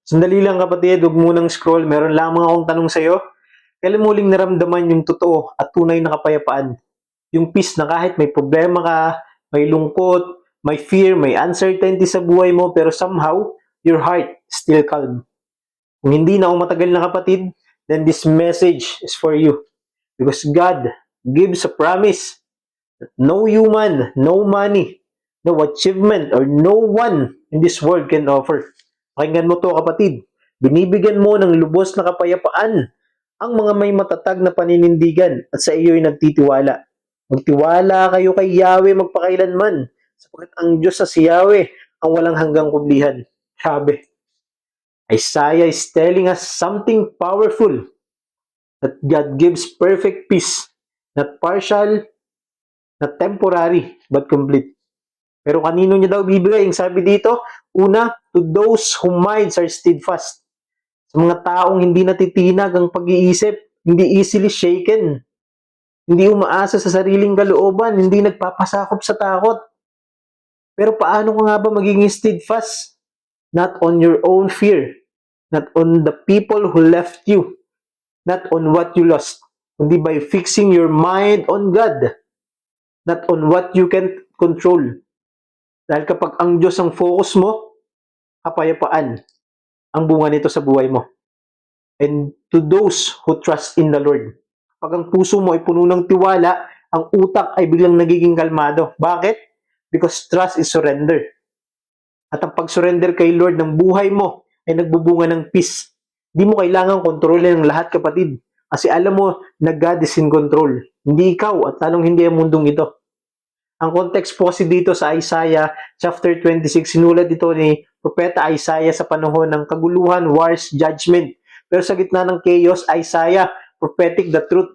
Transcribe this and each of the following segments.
Sandali lang kapatid, huwag munang scroll. Meron lamang akong tanong sa'yo. Kailan mo muling naramdaman yung totoo at tunay na kapayapaan? Yung peace na kahit may problema ka, may lungkot, may fear, may uncertainty sa buhay mo, pero somehow, your heart still calm. Kung hindi na ako matagal na kapatid, then this message is for you. Because God gives a promise that no human, no money, no achievement, or no one in this world can offer. Pakinggan mo to kapatid. Binibigyan mo ng lubos na kapayapaan ang mga may matatag na paninindigan at sa iyo'y nagtitiwala. Magtiwala kayo kay Yahweh magpakailanman, sapagkat ang Diyos sa si Yahweh ang walang hanggang kublihan. Sabi, Isaiah is telling us something powerful, that God gives perfect peace, not partial, not temporary, but complete. Pero kanino niya daw bibigay? Yung sabi dito, una, to those whose minds are steadfast. Sa mga taong hindi natitinag ang pag-iisip, hindi easily shaken, hindi umaasa sa sariling kalooban, hindi nagpapasakop sa takot. Pero paano ka nga ba magiging steadfast? Not on your own fear, not on the people who left you, not on what you lost, kundi by fixing your mind on God, not on what you can control. Dahil kapag ang Diyos ang focus mo, kapayapaan ang bunga nito sa buhay mo. And to those who trust in the Lord, pag ang puso mo ay puno ng tiwala, ang utak ay biglang nagiging kalmado. Bakit? Because trust is surrender. At ang pag-surrender kay Lord ng buhay mo ay nagbubunga ng peace. Hindi mo kailangan kontrolin ang lahat, kapatid. Kasi alam mo na God is in control. Hindi ikaw at lalong hindi ang mundong ito. Ang context po kasi dito sa Isaiah chapter 26, sinulat ito ni Propeta Isaiah sa panahon ng kaguluhan, wars, judgment. Pero sa gitna ng chaos, Isaiah prophetic the truth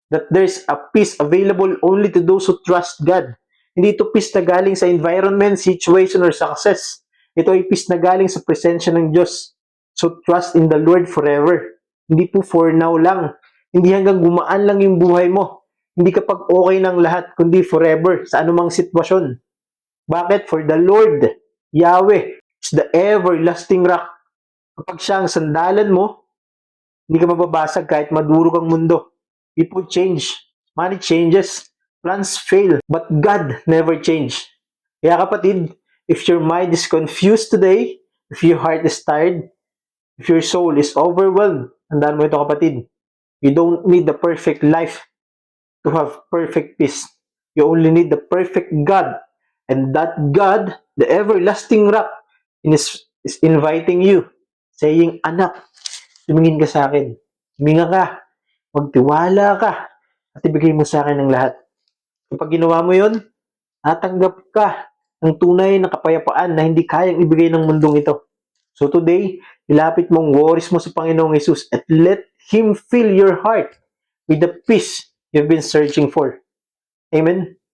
that there's a peace available only to those who trust God. Hindi ito peace na galing sa environment, situation, or success. Ito ay peace na galing sa presensya ng Diyos. So trust in the Lord forever. Hindi po for now lang. Hindi hanggang gumaan lang yung buhay mo. Hindi kapag okay ng lahat, kundi forever, sa anumang sitwasyon. Bakit? For the Lord, Yahweh, is the everlasting rock. Kapag siya ang sandalan mo, hindi ka mababasag kahit madurog ang mundo. People change, money changes, plans fail, but God never change. Kaya kapatid, if your mind is confused today, if your heart is tired, if your soul is overwhelmed, tandaan mo ito kapatid, you don't need the perfect life to have perfect peace. You only need the perfect God. And that God, the everlasting rock, is inviting you, saying, anak, tumingin ka sa akin. Huminga ka, magtiwala ka, at ibigay mo sa akin ang lahat. Kapag ginawa mo yun, natanggap ka ng tunay na kapayapaan na hindi kayang ibigay ng mundong ito. So today, ilapit mong worries mo sa Panginoong Jesus at let Him fill your heart with the peace you've been searching for. Amen?